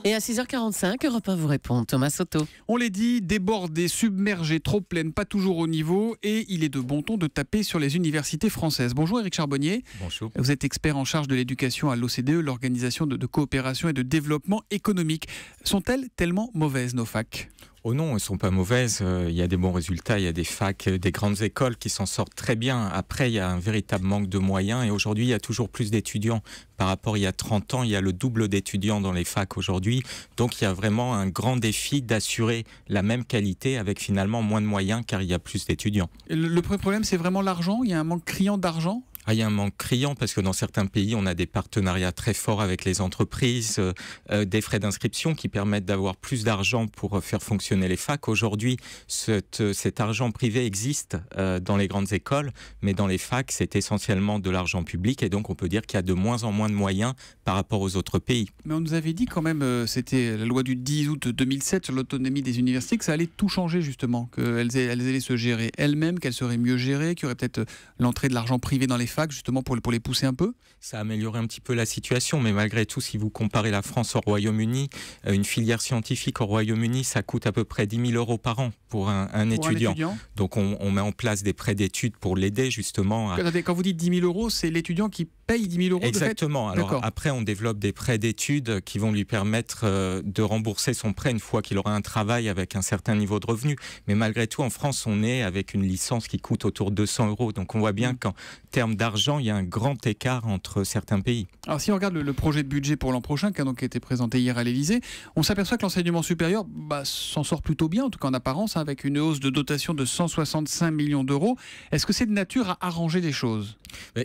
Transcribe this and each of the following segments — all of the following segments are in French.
Et à 6h45, Europe 1 vous répond. Thomas Soto. On l'a dit, débordées, submergées, trop pleines, pas toujours au niveau. Et il est de bon ton de taper sur les universités françaises. Bonjour Éric Charbonnier. Bonjour. Vous êtes expert en charge de l'éducation à l'OCDE, l'Organisation de coopération et de développement économique. Sont-elles tellement mauvaises, nos facs ? Oh non, elles ne sont pas mauvaises. Il y a des bons résultats, il y a des facs, des grandes écoles qui s'en sortent très bien. Après, il y a un véritable manque de moyens et aujourd'hui, il y a toujours plus d'étudiants. Par rapport à il y a 30 ans, il y a le double d'étudiants dans les facs aujourd'hui. Donc, il y a vraiment un grand défi d'assurer la même qualité avec finalement moins de moyens car il y a plus d'étudiants. Le premier problème, c'est vraiment l'argent ? Il y a un manque criant d'argent ? Il y a un manque criant parce que dans certains pays, on a des partenariats très forts avec les entreprises, des frais d'inscription qui permettent d'avoir plus d'argent pour faire fonctionner les facs. Aujourd'hui, cet argent privé existe dans les grandes écoles, mais dans les facs, c'est essentiellement de l'argent public et donc on peut dire qu'il y a de moins en moins de moyens par rapport aux autres pays. Mais on nous avait dit quand même, c'était la loi du 10 août 2007 sur l'autonomie des universités, que ça allait tout changer justement, qu'elles allaient se gérer elles-mêmes, qu'elles seraient mieux gérées, qu'il y aurait peut-être l'entrée de l'argent privé dans les facs justement pour les pousser un peu. Ça a amélioré un petit peu la situation, mais malgré tout, si vous comparez la France au Royaume-Uni, une filière scientifique au Royaume-Uni, ça coûte à peu près 10 000 euros par an pour un étudiant. Donc on met en place des prêts d'études pour l'aider justement. Quand vous dites 10 000 euros, c'est l'étudiant qui paye 10 000 euros. Exactement. Alors après, on développe des prêts d'études qui vont lui permettre de rembourser son prêt une fois qu'il aura un travail avec un certain niveau de revenu. Mais malgré tout, en France, on est avec une licence qui coûte autour de 200 euros. Donc on voit bien qu'en termes d'argent, il y a un grand écart entre certains pays. Alors si on regarde le projet de budget pour l'an prochain qui a donc été présenté hier à l'Élysée, on s'aperçoit que l'enseignement supérieur s'en sort plutôt bien, en tout cas en apparence, avec une hausse de dotation de 165 millions d'euros. Est-ce que c'est de nature à arranger les choses ?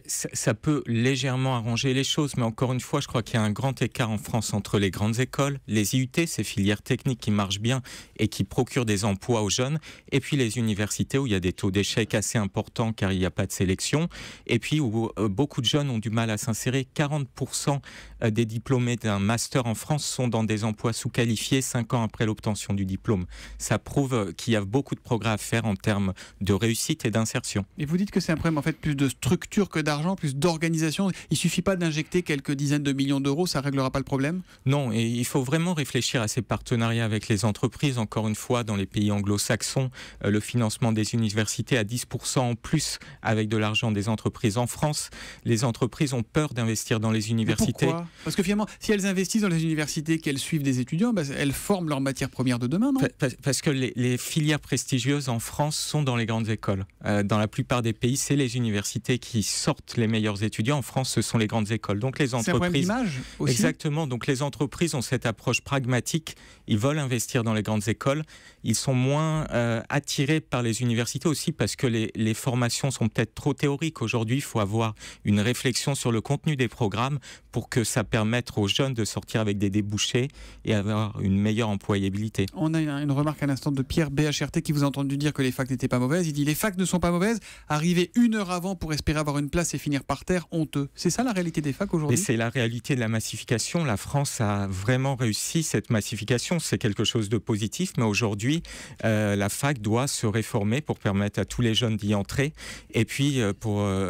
Ça peut légèrement arranger les choses, mais encore une fois, je crois qu'il y a un grand écart en France entre les grandes écoles, les IUT, ces filières techniques qui marchent bien et qui procurent des emplois aux jeunes, et puis les universités où il y a des taux d'échec assez importants car il n'y a pas de sélection, et puis où beaucoup de jeunes ont du mal à s'insérer. 40% des diplômés d'un master en France sont dans des emplois sous-qualifiés 5 ans après l'obtention du diplôme. Ça prouve qu'il y a beaucoup de progrès à faire en termes de réussite et d'insertion. Et vous dites que c'est un problème en fait plus de structure que d'argent, plus d'organisation. Il ne suffit pas d'injecter quelques dizaines de millions d'euros, ça ne réglera pas le problème ? Non, et il faut vraiment réfléchir à ces partenariats avec les entreprises. Encore une fois, dans les pays anglo-saxons, le financement des universités à 10% en plus avec de l'argent des entreprises. En France, les entreprises ont peur d'investir dans les universités. Mais pourquoi ? Parce que finalement, si elles investissent dans les universités, qu'elles suivent des étudiants, elles forment leur matière première de demain, non ? Parce que les filières prestigieuses en France sont dans les grandes écoles. Dans la plupart des pays, c'est les universités qui sortent les meilleurs étudiants. En France, ce sont les grandes écoles. Donc les entreprises. C'est un problème d'image aussi. Exactement. Donc les entreprises ont cette approche pragmatique. Ils veulent investir dans les grandes écoles. Ils sont moins attirés par les universités aussi parce que les formations sont peut-être trop théoriques. Aujourd'hui, il faut avoir une réflexion sur le contenu des programmes pour que ça permette aux jeunes de sortir avec des débouchés et avoir une meilleure employabilité. On a une remarque à l'instant de Pierre BHRT qui vous a entendu dire que les facs n'étaient pas mauvaises. Il dit les facs ne sont pas mauvaises. Arriver 1 heure avant pour espérer avoir une place et finir par terre, honteux. C'est ça la réalité des facs aujourd'hui ? Et c'est la réalité de la massification. La France a vraiment réussi cette massification. C'est quelque chose de positif, mais aujourd'hui, la fac doit se réformer pour permettre à tous les jeunes d'y entrer. Et puis,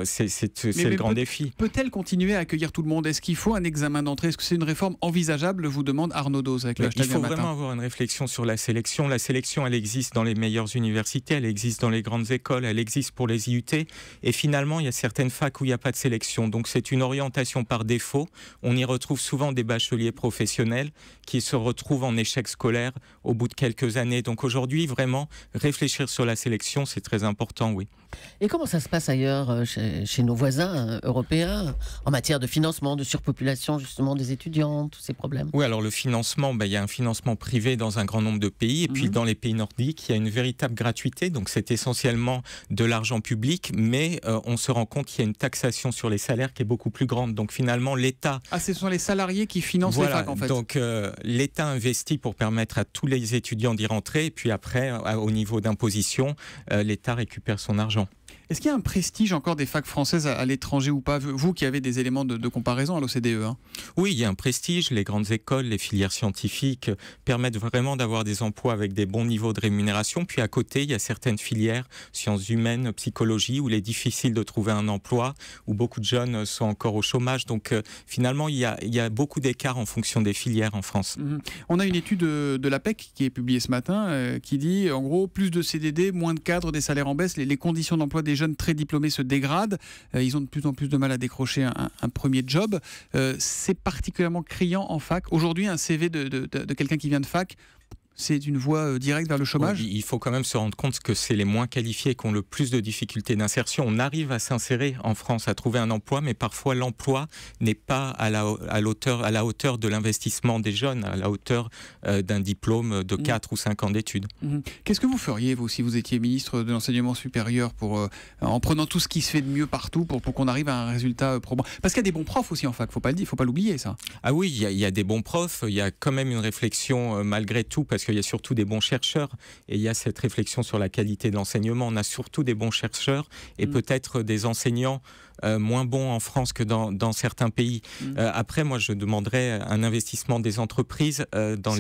c'est le grand défi. Peut-elle continuer à accueillir tout le monde ? Est-ce qu'il faut un examen d'entrée ? Est-ce que c'est une réforme envisageable ? Vous demande Arnaud Dose avec le hashtag Il faut vraiment avoir une réflexion sur la sélection. La sélection, elle existe dans les meilleures universités, elle existe dans les grandes écoles, elle existe pour les IUT. Et finalement, il y a certaines facs où il n'y a pas de sélection. Donc c'est une orientation par défaut. On y retrouve souvent des bacheliers professionnels qui se retrouvent en échec scolaire au bout de quelques années. Donc aujourd'hui, vraiment, réfléchir sur la sélection, c'est très important, oui. Et comment ça se passe ailleurs, chez nos voisins européens, en matière de financement, de surpopulation justement des étudiants, tous ces problèmes ? Oui, alors le financement, il y a un financement privé dans un grand nombre de pays. Et puis dans les pays nordiques, il y a une véritable gratuité. Donc c'est essentiellement de l'argent public, mais on se rend compte qu'il y a une taxation sur les salaires qui est beaucoup plus grande. Donc finalement, l'État... Ah, ce sont les salariés qui financent les facs en fait. Donc l'État investit pour permettre à tous les étudiants d'y rentrer. Et puis après, au niveau d'imposition, l'État récupère son argent. Est-ce qu'il y a un prestige encore des facs françaises à l'étranger ou pas? Vous qui avez des éléments de comparaison à l'OCDE. Hein. Oui, il y a un prestige. Les grandes écoles, les filières scientifiques permettent vraiment d'avoir des emplois avec des bons niveaux de rémunération. Puis à côté, il y a certaines filières, sciences humaines, psychologie, où il est difficile de trouver un emploi, où beaucoup de jeunes sont encore au chômage. Donc finalement, il y a beaucoup d'écarts en fonction des filières en France. On a une étude de l'APEC qui est publiée ce matin qui dit en gros plus de CDD, moins de cadres, des salaires en baisse, les conditions d'emploi des jeunes très diplômés se dégradent, ils ont de plus en plus de mal à décrocher un premier job. C'est particulièrement criant en fac. Aujourd'hui, un CV de quelqu'un qui vient de fac, c'est une voie directe vers le chômage? Il faut quand même se rendre compte que c'est les moins qualifiés qui ont le plus de difficultés d'insertion. On arrive à s'insérer en France, à trouver un emploi, mais parfois l'emploi n'est pas à la hauteur de l'investissement des jeunes, à la hauteur d'un diplôme de 4 ou 5 ans d'études. Qu'est-ce que vous feriez, vous, si vous étiez ministre de l'enseignement supérieur, en prenant tout ce qui se fait de mieux partout pour qu'on arrive à un résultat probant? Parce qu'il y a des bons profs aussi en fac, faut pas l'oublier, ça. Ah oui, il y a des bons profs, il y a quand même une réflexion malgré tout, parce qu'il y a surtout des bons chercheurs et il y a cette réflexion sur la qualité de l'enseignement. On a surtout des bons chercheurs et peut-être des enseignants moins bons en France que dans certains pays. Après, moi, je demanderais un investissement des entreprises dans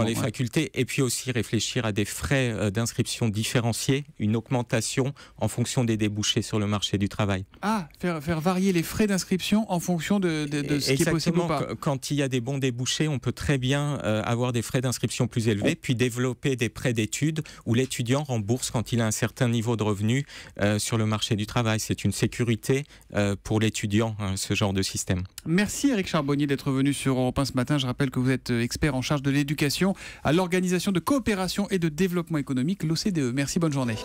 les facultés et puis aussi réfléchir à des frais d'inscription différenciés, une augmentation en fonction des débouchés sur le marché du travail. Ah, faire varier les frais d'inscription en fonction de ce qui est possible ou pas. Quand il y a des bons débouchés, on peut très bien avoir des frais d'inscription plus élevés, puis développer des prêts d'études où l'étudiant rembourse quand il a un certain niveau de revenu sur le marché du travail. C'est une sécurité pour l'étudiant, ce genre de système. Merci Éric Charbonnier d'être venu sur Europe 1 ce matin. Je rappelle que vous êtes expert en charge de l'éducation à l'Organisation de coopération et de développement économique, l'OCDE. Merci, bonne journée.